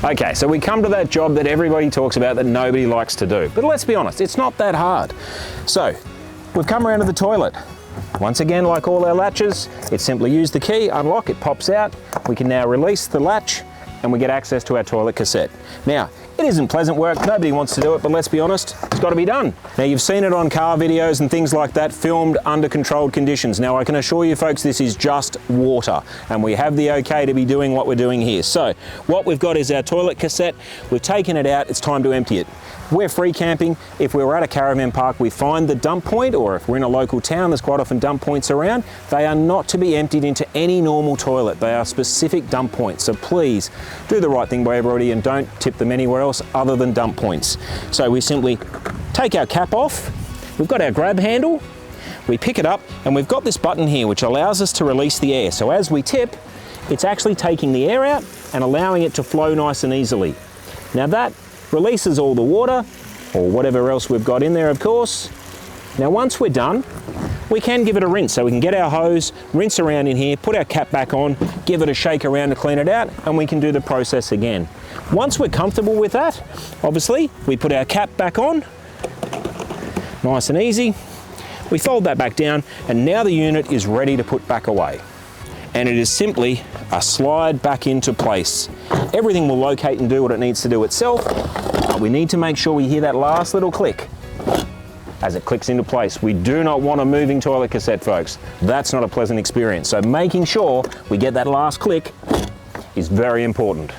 Okay, so we come to that job that everybody talks about that nobody likes to do. But let's be honest, it's not that hard. So, we've come around to the toilet. Once again, like all our latches, it's simply use the key, unlock, it pops out. We can now release the latch and we get access to our toilet cassette. Now, it isn't pleasant work, nobody wants to do it, but let's be honest, it's got to be done. Now, you've seen it on car videos and things like that, filmed under controlled conditions. Now, I can assure you folks, this is just water, and we have the okay to be doing what we're doing here. So, what we've got is our toilet cassette. We've taken it out, it's time to empty it. We're free camping. If we were at a caravan park, we find the dump point, or if we're in a local town, there's quite often dump points around. They are not to be emptied into any normal toilet. They are specific dump points. So please do the right thing by everybody and don't tip them anywhere else other than dump points. So we simply take our cap off. We've got our grab handle. We pick it up and we've got this button here which allows us to release the air. So as we tip, it's actually taking the air out and allowing it to flow nice and easily. Now that releases all the water, or whatever else we've got in there, of course. Now once we're done, we can give it a rinse. So we can get our hose, rinse around in here, put our cap back on, give it a shake around to clean it out, and we can do the process again. Once we're comfortable with that, obviously, we put our cap back on, nice and easy. We fold that back down, and now the unit is ready to put back away. And it is simply a slide back into place. Everything will locate and do what it needs to do itself, but we need to make sure we hear that last little click as it clicks into place. We do not want a moving toilet cassette, folks. That's not a pleasant experience. So making sure we get that last click is very important.